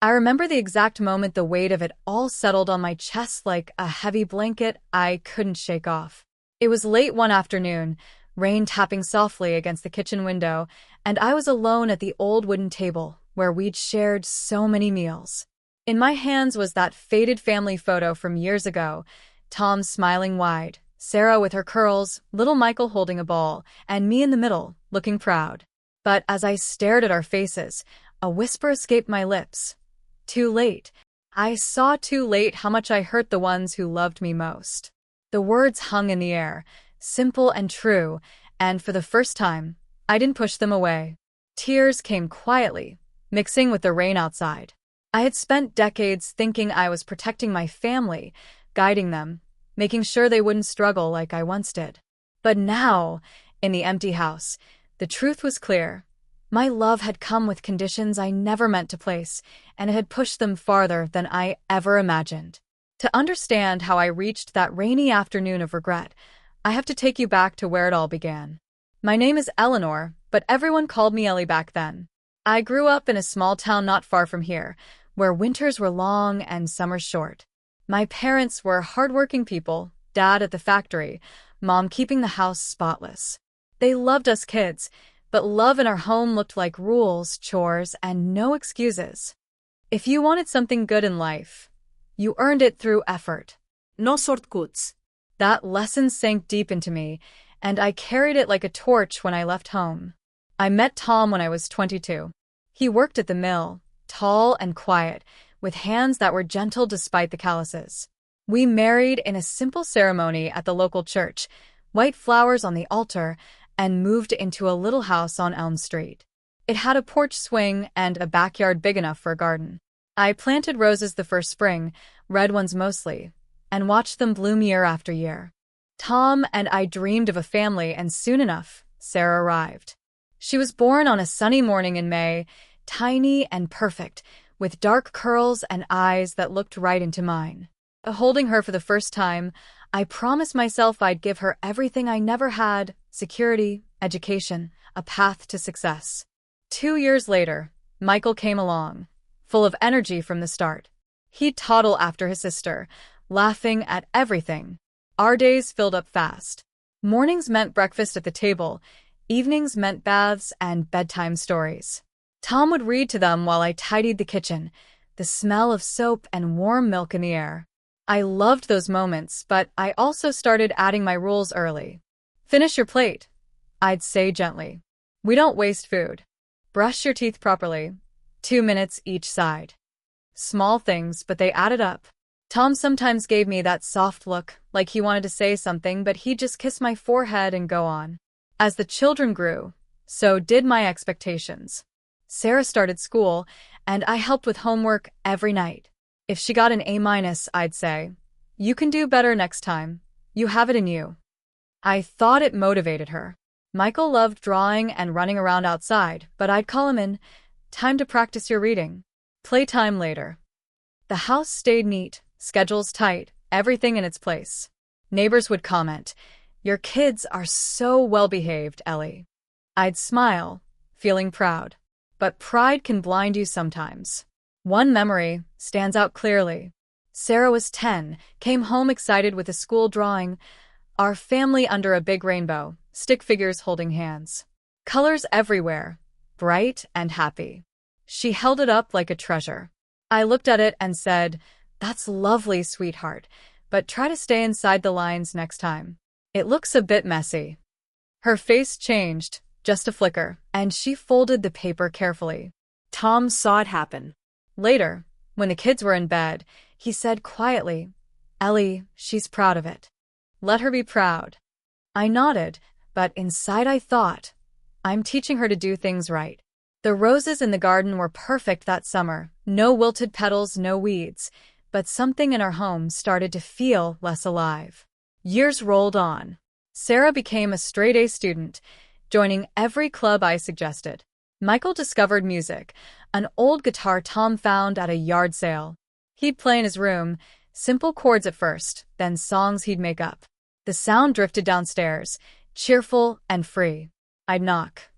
I remember the exact moment the weight of it all settled on my chest like a heavy blanket I couldn't shake off. It was late one afternoon, rain tapping softly against the kitchen window, and I was alone at the old wooden table where we'd shared so many meals. In my hands was that faded family photo from years ago, Tom smiling wide, Sarah with her curls, little Michael holding a ball, and me in the middle, looking proud. But as I stared at our faces, a whisper escaped my lips. Too late. I saw too late how much I hurt the ones who loved me most. The words hung in the air, simple and true, and for the first time, I didn't push them away. Tears came quietly, mixing with the rain outside. I had spent decades thinking I was protecting my family, guiding them, making sure they wouldn't struggle like I once did. But now, in the empty house, the truth was clear. My love had come with conditions I never meant to place, and it had pushed them farther than I ever imagined. To understand how I reached that rainy afternoon of regret, I have to take you back to where it all began. My name is Eleanor, but everyone called me Ellie back then. I grew up in a small town not far from here, where winters were long and summers short. My parents were hardworking people, Dad at the factory, Mom keeping the house spotless. They loved us kids, but love in our home looked like rules, chores, and no excuses. If you wanted something good in life, you earned it through effort. No shortcuts. That lesson sank deep into me, and I carried it like a torch when I left home. I met Tom when I was 22. He worked at the mill, tall and quiet, with hands that were gentle despite the calluses. We married in a simple ceremony at the local church, white flowers on the altar, and moved into a little house on Elm Street. It had a porch swing and a backyard big enough for a garden. I planted roses the first spring, red ones mostly, and watched them bloom year after year. Tom and I dreamed of a family, and soon enough, Sarah arrived. She was born on a sunny morning in May, tiny and perfect, with dark curls and eyes that looked right into mine. Holding her for the first time, I promised myself I'd give her everything I never had: security, education, a path to success. 2 years later, Michael came along, full of energy from the start. He'd toddle after his sister, laughing at everything. Our days filled up fast. Mornings meant breakfast at the table, evenings meant baths and bedtime stories. Tom would read to them while I tidied the kitchen, the smell of soap and warm milk in the air. I loved those moments, but I also started adding my rules early. Finish your plate, I'd say gently. We don't waste food. Brush your teeth properly. 2 minutes each side. Small things, but they added up. Tom sometimes gave me that soft look, like he wanted to say something, but he'd just kiss my forehead and go on. As the children grew, so did my expectations. Sarah started school, and I helped with homework every night. If she got an A-, I'd say, "You can do better next time. You have it in you." I thought it motivated her. Michael loved drawing and running around outside, but I'd call him in. "Time to practice your reading. Playtime later." The house stayed neat, schedules tight, everything in its place. Neighbors would comment, "Your kids are so well-behaved, Ellie." I'd smile, feeling proud. But pride can blind you sometimes. One memory stands out clearly. Sarah was 10, came home excited with a school drawing, our family under a big rainbow, stick figures holding hands. Colors everywhere, bright and happy. She held it up like a treasure. I looked at it and said, "That's lovely, sweetheart, but try to stay inside the lines next time. It looks a bit messy." Her face changed, just a flicker, and she folded the paper carefully. Tom saw it happen. Later, when the kids were in bed, he said quietly, "Ellie, she's proud of it. Let her be proud." I nodded, but inside I thought, I'm teaching her to do things right. The roses in the garden were perfect that summer, no wilted petals, no weeds, but something in our home started to feel less alive. Years rolled on. Sarah became a straight-A student, joining every club I suggested. Michael discovered music, an old guitar Tom found at a yard sale. He'd play in his room, simple chords at first, then songs he'd make up. The sound drifted downstairs, cheerful and free. I'd knock.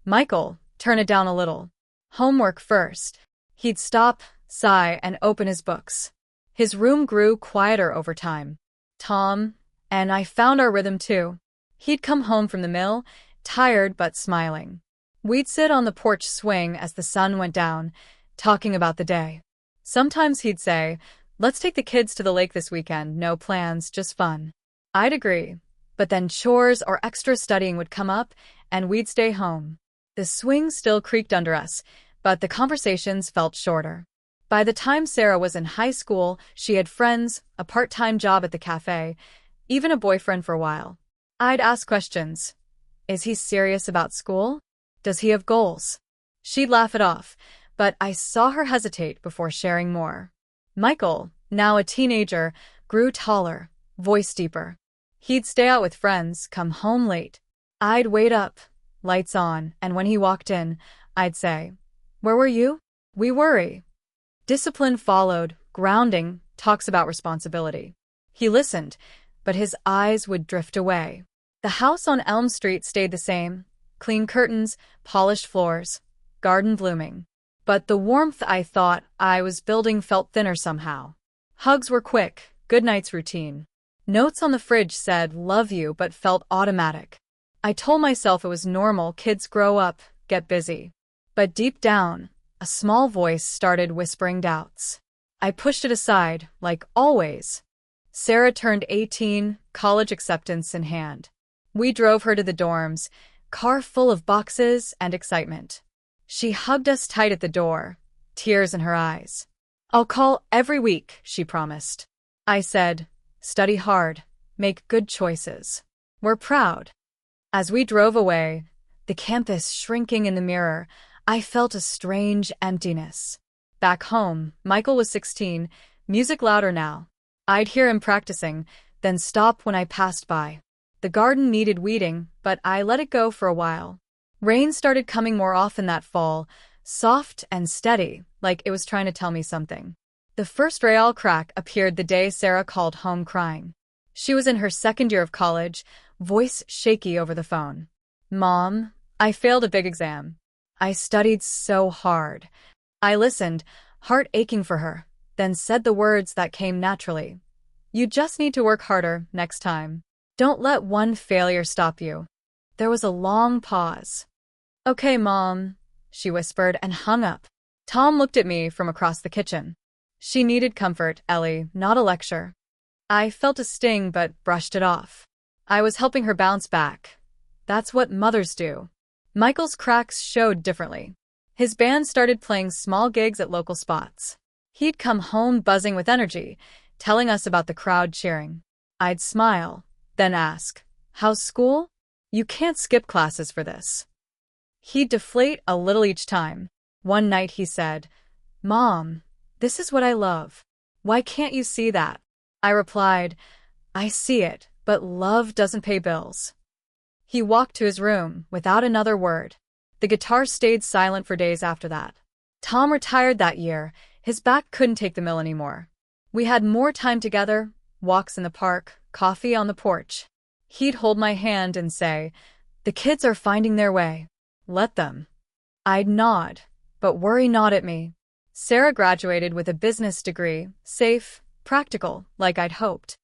"Michael, turn it down a little. Homework first." He'd stop, sigh, and open his books. His room grew quieter over time. Tom and I found our rhythm too. He'd come home from the mill, tired but smiling. We'd sit on the porch swing as the sun went down, talking about the day. Sometimes he'd say, "Let's take the kids to the lake this weekend, no plans, just fun." I'd agree, but then chores or extra studying would come up, and we'd stay home. The swing still creaked under us, but the conversations felt shorter. By the time Sarah was in high school, she had friends, a part-time job at the cafe, even a boyfriend for a while. I'd ask questions. Is he serious about school? Does he have goals? She'd laugh it off, but I saw her hesitate before sharing more. Michael, now a teenager, grew taller, voice deeper. He'd stay out with friends, come home late. I'd wait up, lights on, and when he walked in, I'd say, "Where were you?" "We worry." Discipline followed, grounding, talks about responsibility. He listened, but his eyes would drift away. The house on Elm Street stayed the same, clean curtains, polished floors, garden blooming. But the warmth I thought I was building felt thinner somehow. Hugs were quick, goodnights routine. Notes on the fridge said, "Love you," but felt automatic. I told myself it was normal, kids grow up, get busy. But deep down, a small voice started whispering doubts. I pushed it aside, like always. Sarah turned 18, college acceptance in hand. We drove her to the dorms, car full of boxes and excitement. She hugged us tight at the door, tears in her eyes. "I'll call every week," she promised. I said, "Study hard, make good choices. We're proud." As we drove away, the campus shrinking in the mirror, I felt a strange emptiness. Back home, Michael was 16, music louder now. I'd hear him practicing, then stop when I passed by. The garden needed weeding, but I let it go for a while. Rain started coming more often that fall, soft and steady, like it was trying to tell me something. The first rail crack appeared the day Sarah called home crying. She was in her second year of college, voice shaky over the phone. "Mom, I failed a big exam. I studied so hard." I listened, heart aching for her, then said the words that came naturally. "You just need to work harder next time. Don't let one failure stop you." There was a long pause. "Okay, Mom," she whispered and hung up. Tom looked at me from across the kitchen. "She needed comfort, Ellie, not a lecture." I felt a sting but brushed it off. I was helping her bounce back. That's what mothers do. Michael's cracks showed differently. His band started playing small gigs at local spots. He'd come home buzzing with energy, telling us about the crowd cheering. I'd smile, then ask, "How's school?" "You can't skip classes for this." He'd deflate a little each time. One night he said, "Mom, this is what I love. Why can't you see that?" I replied, "I see it, but love doesn't pay bills." He walked to his room without another word. The guitar stayed silent for days after that. Tom retired that year. His back couldn't take the mill anymore. We had more time together, walks in the park, coffee on the porch. He'd hold my hand and say, "The kids are finding their way. Let them." I'd nod, but worry not at me. Sarah graduated with a business degree, safe, practical, like I'd hoped.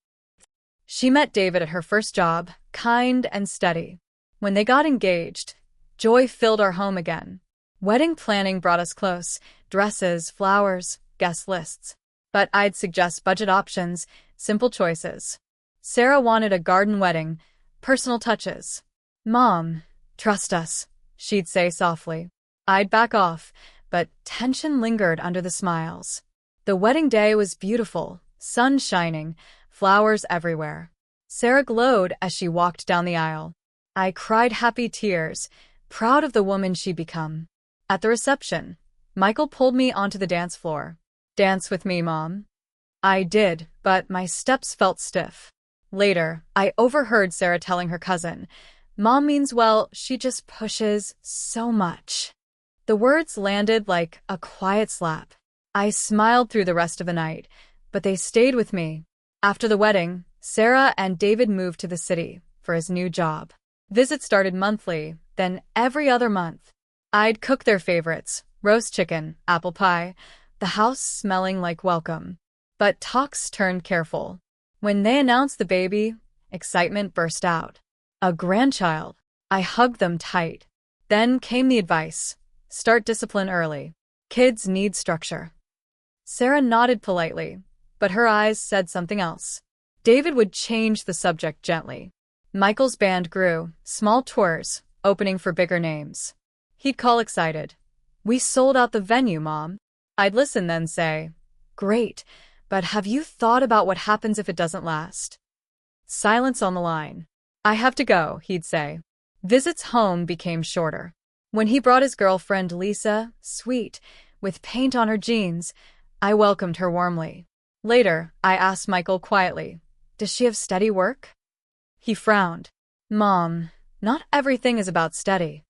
She met David at her first job, kind and steady. When they got engaged, joy filled our home again. Wedding planning brought us close, dresses, flowers, guest lists. But I'd suggest budget options, simple choices. Sarah wanted a garden wedding, personal touches. "Mom, trust us," she'd say softly. I'd back off, but tension lingered under the smiles. The wedding day was beautiful, sun shining, flowers everywhere. Sarah glowed as she walked down the aisle. I cried happy tears, proud of the woman she'd become. At the reception, Michael pulled me onto the dance floor. "Dance with me, Mom." I did, but my steps felt stiff. Later, I overheard Sarah telling her cousin, "Mom means well, she just pushes so much." The words landed like a quiet slap. I smiled through the rest of the night, but they stayed with me. After the wedding, Sarah and David moved to the city for his new job. Visits started monthly, then every other month. I'd cook their favorites, roast chicken, apple pie. the house smelling like welcome. But talks turned careful. When they announced the baby, excitement burst out. A grandchild. I hugged them tight. Then came the advice. Start discipline early. Kids need structure. Sarah nodded politely, but her eyes said something else. David would change the subject gently. Michael's band grew, small tours, opening for bigger names. He'd call excited. We sold out the venue, Mom. I'd listen then say, great, but have you thought about what happens if it doesn't last? Silence on the line. I have to go, he'd say. Visits home became shorter. When he brought his girlfriend Lisa, sweet, with paint on her jeans, I welcomed her warmly. Later, I asked Michael quietly, does she have steady work? He frowned. Mom, not everything is about steady.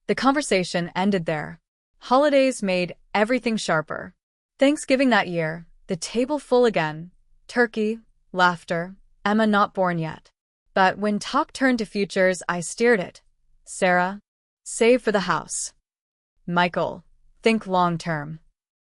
The conversation ended there. Holidays made everything sharper. Thanksgiving that year, the table full again. Turkey, laughter, Emma not born yet. But when talk turned to futures, I steered it. Sarah, save for the house. Michael, think long term.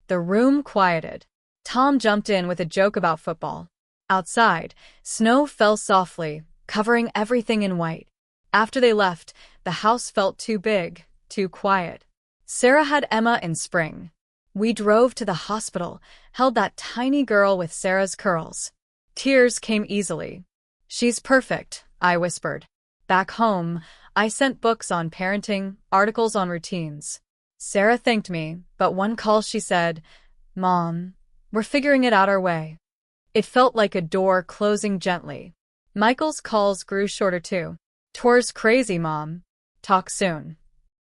The room quieted. Tom jumped in with a joke about football. Outside, snow fell softly, covering everything in white. After they left, the house felt too big, too quiet. Sarah had Emma in spring. We drove to the hospital, held that tiny girl with Sarah's curls. Tears came easily. She's perfect, I whispered. Back home, I sent books on parenting, articles on routines. Sarah thanked me, but one call she said, Mom, we're figuring it out our way. It felt like a door closing gently. Michael's calls grew shorter too. Tour's crazy, Mom. Talk soon.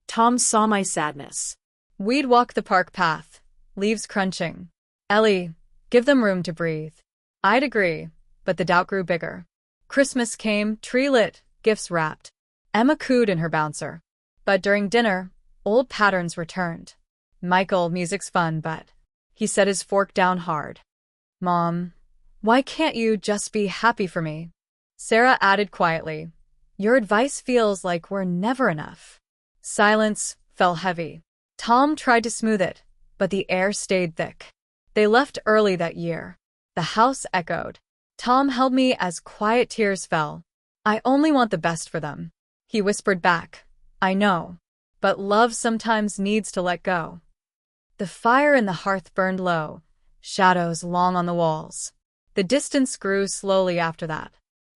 Tom saw my sadness. We'd walk the park path, leaves crunching. Ellie, give them room to breathe. I'd agree, but the doubt grew bigger. Christmas came, tree lit, gifts wrapped. Emma cooed in her bouncer. But during dinner, old patterns returned. Michael, music's fun, but he set his fork down hard. Mom, why can't you just be happy for me? Sarah added quietly, your advice feels like we're never enough. Silence fell heavy. Tom tried to smooth it, but the air stayed thick. They left early that year. The house echoed. Tom held me as quiet tears fell. I only want the best for them. He whispered back, I know, but love sometimes needs to let go. The fire in the hearth burned low, shadows long on the walls. The distance grew slowly after that.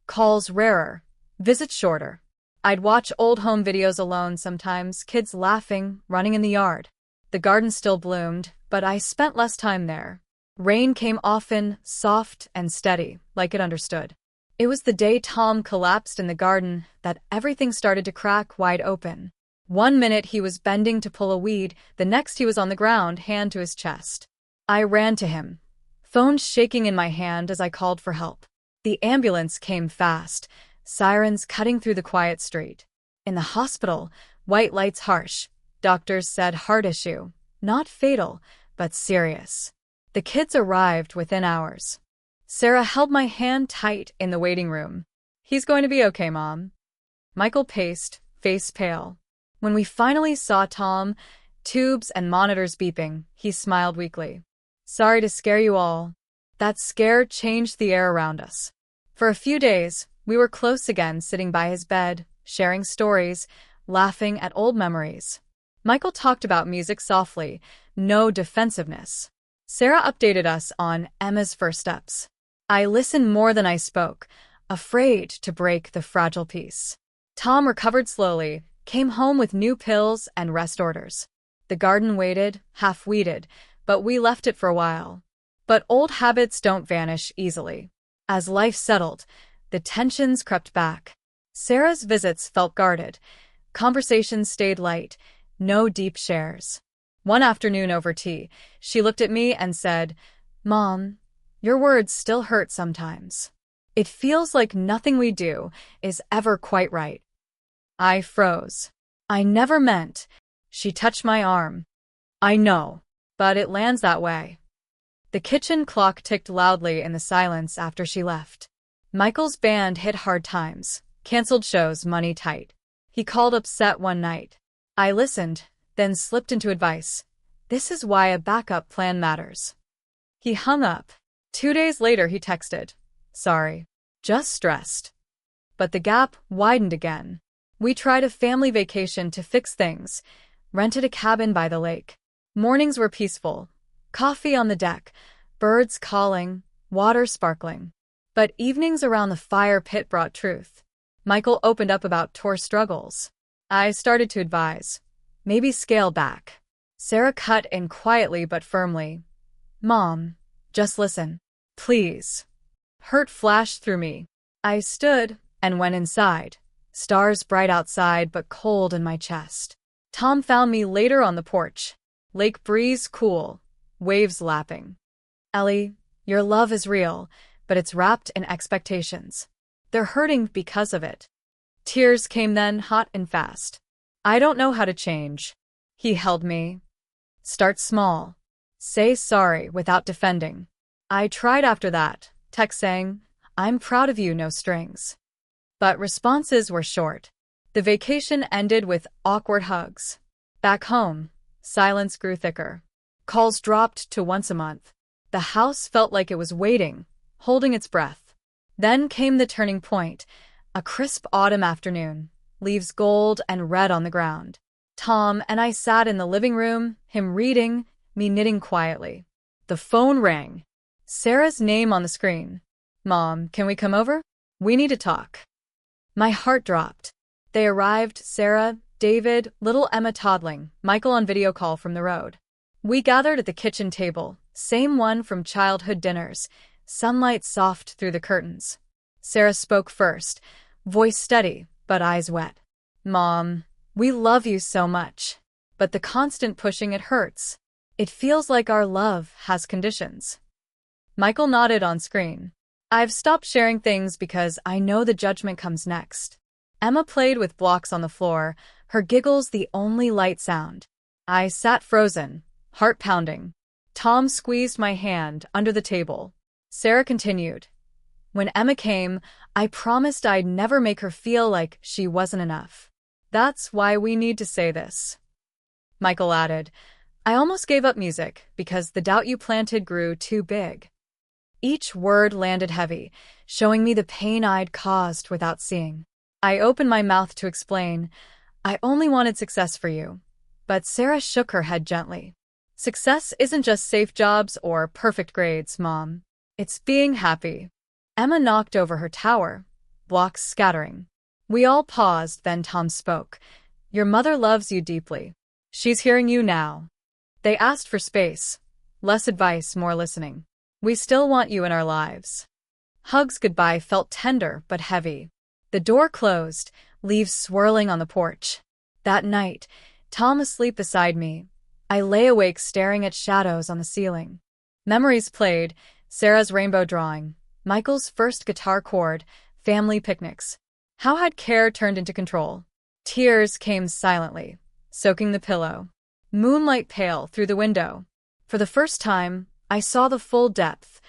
Calls rarer, visits shorter. I'd watch old home videos alone sometimes, kids laughing, running in the yard. The garden still bloomed, but I spent less time there. Rain came often, soft and steady, like it understood. It was the day Tom collapsed in the garden that everything started to crack wide open. One minute he was bending to pull a weed, the next he was on the ground, hand to his chest. I ran to him, phone shaking in my hand as I called for help. The ambulance came fast, sirens cutting through the quiet street. In the hospital, white lights harsh. Doctors said heart issue, not fatal, but serious. The kids arrived within hours. Sarah held my hand tight in the waiting room. He's going to be okay, Mom. Michael paced, face pale. When we finally saw Tom, tubes and monitors beeping, he smiled weakly. Sorry to scare you all. That scare changed the air around us. For a few days, we were close again, sitting by his bed, sharing stories, laughing at old memories. Michael talked about music softly, no defensiveness. Sarah updated us on Emma's first steps. I listened more than I spoke, afraid to break the fragile peace. Tom recovered slowly, came home with new pills and rest orders. The garden waited, half-weeded, but we left it for a while. But old habits don't vanish easily. As life settled, the tensions crept back. Sarah's visits felt guarded. Conversations stayed light, no deep shares. One afternoon over tea, she looked at me and said, Mom, your words still hurt sometimes. It feels like nothing we do is ever quite right. I froze. I never meant. She touched my arm. I know, but it lands that way. The kitchen clock ticked loudly in the silence after she left. Michael's band hit hard times, canceled shows, money tight. He called upset one night. I listened, then slipped into advice. This is why a backup plan matters. He hung up. 2 days later, he texted, "Sorry. Just stressed." But the gap widened again. We tried a family vacation to fix things, rented a cabin by the lake. Mornings were peaceful. Coffee on the deck, birds calling, water sparkling. But evenings around the fire pit brought truth. Michael opened up about tour struggles. I started to advise. Maybe scale back. Sarah cut in quietly but firmly. "Mom, just listen. Please." Hurt flashed through me. I stood and went inside. Stars bright outside but cold in my chest. Tom found me later on the porch. Lake breeze cool, waves lapping. "Ellie, your love is real, but it's wrapped in expectations. They're hurting because of it." Tears came then, hot and fast. "I don't know how to change." He held me. "Start small. Say sorry without defending." I tried after that, text saying, "I'm proud of you, no strings." But responses were short. The vacation ended with awkward hugs. Back home, silence grew thicker. Calls dropped to once a month. The house felt like it was waiting, holding its breath. Then came the turning point, a crisp autumn afternoon, leaves gold and red on the ground. Tom and I sat in the living room, him reading, me knitting quietly. The phone rang. Sarah's name on the screen. "Mom, can we come over? We need to talk." My heart dropped. They arrived, Sarah, David, little Emma toddling, Michael on video call from the road. We gathered at the kitchen table, same one from childhood dinners, sunlight soft through the curtains. Sarah spoke first, voice steady, but eyes wet. "Mom, we love you so much. But the constant pushing, it hurts. It feels like our love has conditions." Michael nodded on screen. "I've stopped sharing things because I know the judgment comes next." Emma played with blocks on the floor, her giggles the only light sound. I sat frozen, heart pounding. Tom squeezed my hand under the table. Sarah continued. "When Emma came, I promised I'd never make her feel like she wasn't enough. That's why we need to say this." Michael added, "I almost gave up music because the doubt you planted grew too big." Each word landed heavy, showing me the pain I'd caused without seeing. I opened my mouth to explain, "I only wanted success for you." But Sarah shook her head gently. "Success isn't just safe jobs or perfect grades, Mom. It's being happy." Emma knocked over her tower, blocks scattering. We all paused, then Tom spoke. "Your mother loves you deeply. She's hearing you now." They asked for space. Less advice, more listening. "We still want you in our lives." Hugs goodbye felt tender but heavy. The door closed, leaves swirling on the porch. That night, Tom asleep beside me. I lay awake staring at shadows on the ceiling. Memories played, Sarah's rainbow drawing, Michael's first guitar chord, family picnics. How had care turned into control? Tears came silently, soaking the pillow. Moonlight pale through the window. For the first time, I saw the full depth.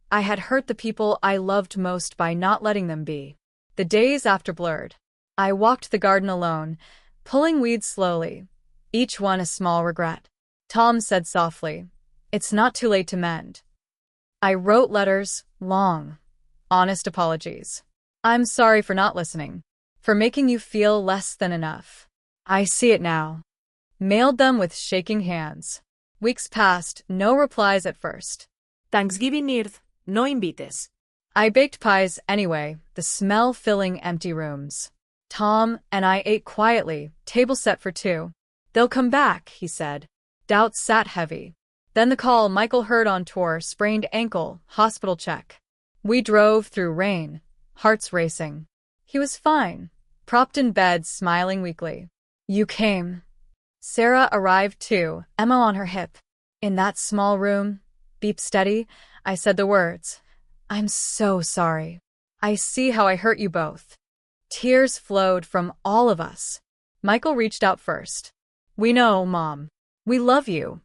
I had hurt the people I loved most by not letting them be. The days after blurred. I walked the garden alone, pulling weeds slowly, each one a small regret. Tom said softly, "It's not too late to mend." I wrote letters, long, honest apologies. "I'm sorry for not listening, for making you feel less than enough. I see it now." Mailed them with shaking hands. Weeks passed, no replies at first. Thanksgiving Eve, no invites. I baked pies anyway, the smell filling empty rooms. Tom and I ate quietly, table set for two. "They'll come back," he said. Doubt sat heavy. Then the call Michael heard on tour, sprained ankle, hospital check. We drove through rain, hearts racing. He was fine, propped in bed, smiling weakly. "You came." Sarah arrived too, Emma on her hip. In that small room, beep steady, I said the words, "I'm so sorry. I see how I hurt you both." Tears flowed from all of us. Michael reached out first. "We know, Mom. We love you."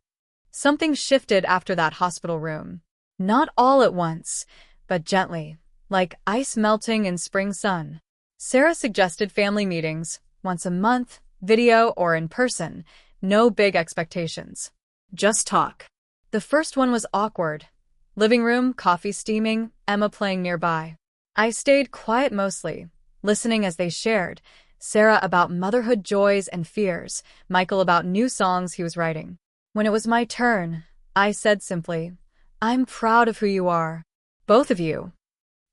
Something shifted after that hospital room. Not all at once, but gently, like ice melting in spring sun. Sarah suggested family meetings, once a month, video or in person, no big expectations. Just talk. The first one was awkward. Living room, coffee steaming, Emma playing nearby. I stayed quiet mostly, listening as they shared. Sarah about motherhood joys and fears, Michael about new songs he was writing. When it was my turn, I said simply, "I'm proud of who you are. Both of you."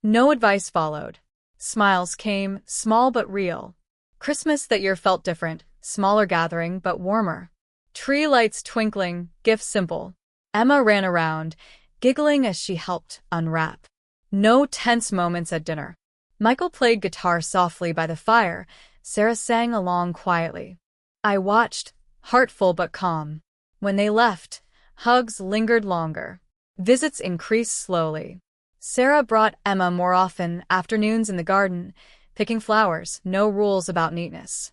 No advice followed. Smiles came, small but real. Christmas that year felt different, smaller gathering but warmer. Tree lights twinkling, gifts simple. Emma ran around, giggling as she helped unwrap. No tense moments at dinner. Michael played guitar softly by the fire. Sarah sang along quietly. I watched, heartful but calm. When they left, hugs lingered longer. Visits increased slowly. Sarah brought Emma more often, afternoons in the garden, picking flowers, no rules about neatness.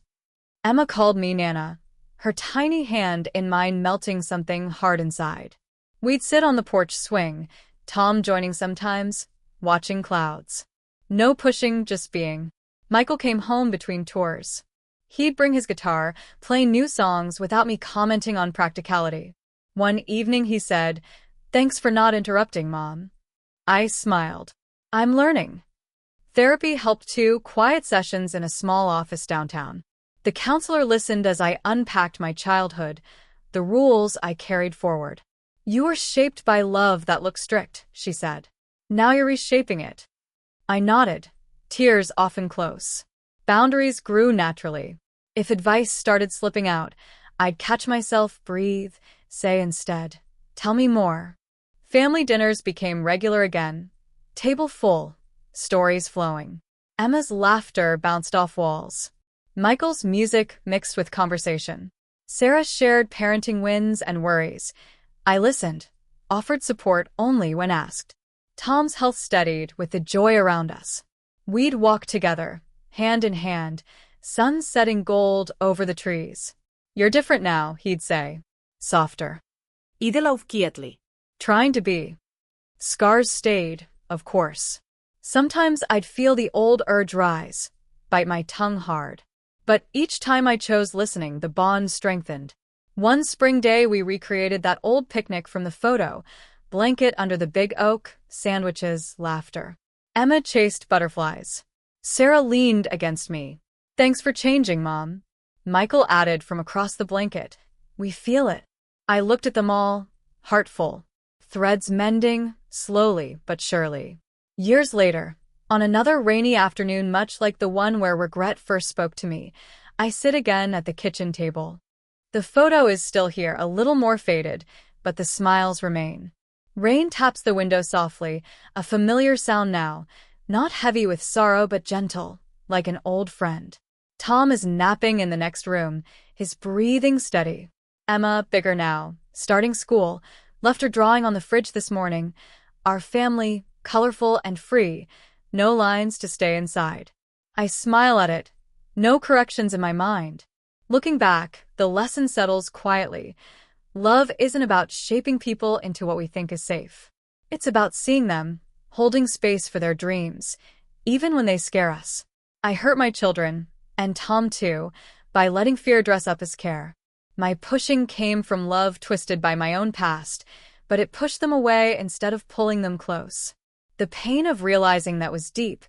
Emma called me Nana, her tiny hand in mine melting something hard inside. We'd sit on the porch swing, Tom joining sometimes, watching clouds. No pushing, just being. Michael came home between tours. He'd bring his guitar, play new songs without me commenting on practicality. One evening he said, "Thanks for not interrupting, Mom." I smiled. I'm learning. Therapy helped too, quiet sessions in a small office downtown. The counselor listened as I unpacked my childhood, the rules I carried forward. You were shaped by love that looked strict, she said. Now you're reshaping it. I nodded, tears often close. Boundaries grew naturally. If advice started slipping out, I'd catch myself, breathe, say instead, "Tell me more." Family dinners became regular again. Table full, stories flowing. Emma's laughter bounced off walls. Michael's music mixed with conversation. Sarah shared parenting wins and worries. I listened, offered support only when asked. Tom's health steadied with the joy around us. We'd walk together, hand in hand, sun setting gold over the trees. You're different now, he'd say. Softer. Idelauf quietly. Trying to be. Scars stayed, of course. Sometimes I'd feel the old urge rise, bite my tongue hard. But each time I chose listening, the bond strengthened. One spring day we recreated that old picnic from the photo, blanket under the big oak, sandwiches, laughter. Emma chased butterflies. Sarah leaned against me. Thanks for changing, Mom. Michael added from across the blanket. We feel it. I looked at them all, heartful. Threads mending, slowly but surely. Years later, on another rainy afternoon much like the one where regret first spoke to me, I sit again at the kitchen table. The photo is still here, a little more faded, but the smiles remain. Rain taps the window softly, a familiar sound now, not heavy with sorrow but gentle, like an old friend. Tom is napping in the next room, his breathing steady. Emma, bigger now, starting school, left her drawing on the fridge this morning. Our family, colorful and free, no lines to stay inside. I smile at it, no corrections in my mind. Looking back, the lesson settles quietly. Love isn't about shaping people into what we think is safe. It's about seeing them, holding space for their dreams, even when they scare us. I hurt my children, and Tom too, by letting fear dress up as care. My pushing came from love twisted by my own past, but it pushed them away instead of pulling them close. The pain of realizing that was deep,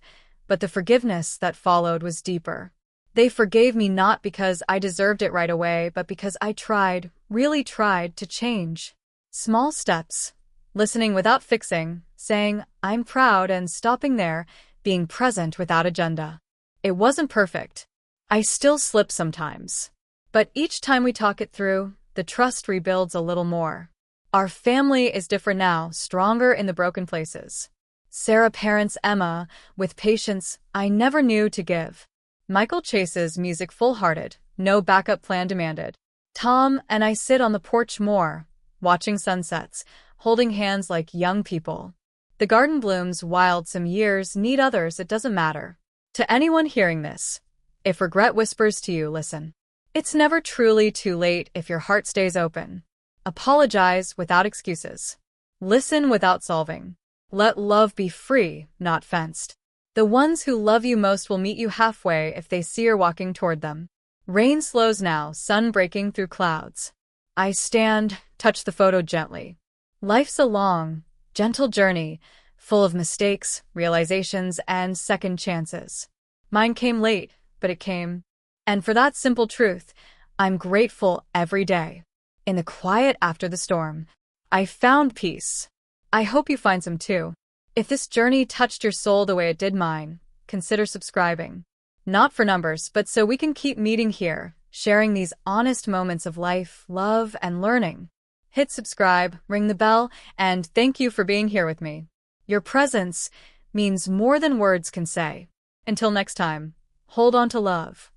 but the forgiveness that followed was deeper. They forgave me not because I deserved it right away, but because I tried, really tried, to change. Small steps, listening without fixing, saying, "I'm proud," and stopping there, being present without agenda. It wasn't perfect. I still slip sometimes. But each time we talk it through, the trust rebuilds a little more. Our family is different now, stronger in the broken places. Sarah parents Emma with patience I never knew to give. Michael chases music full-hearted, no backup plan demanded. Tom and I sit on the porch more, watching sunsets, holding hands like young people. The garden blooms wild some years, need others, it doesn't matter. To anyone hearing this, if regret whispers to you, listen. It's never truly too late if your heart stays open. Apologize without excuses. Listen without solving. Let love be free, not fenced. The ones who love you most will meet you halfway if they see you're walking toward them. Rain slows now, sun breaking through clouds. I stand, touch the photo gently. Life's a long, gentle journey, full of mistakes, realizations, and second chances. Mine came late, but it came. And for that simple truth, I'm grateful every day. In the quiet after the storm, I found peace. I hope you find some too. If this journey touched your soul the way it did mine, consider subscribing. Not for numbers, but so we can keep meeting here, sharing these honest moments of life, love, and learning. Hit subscribe, ring the bell, and thank you for being here with me. Your presence means more than words can say. Until next time, hold on to love.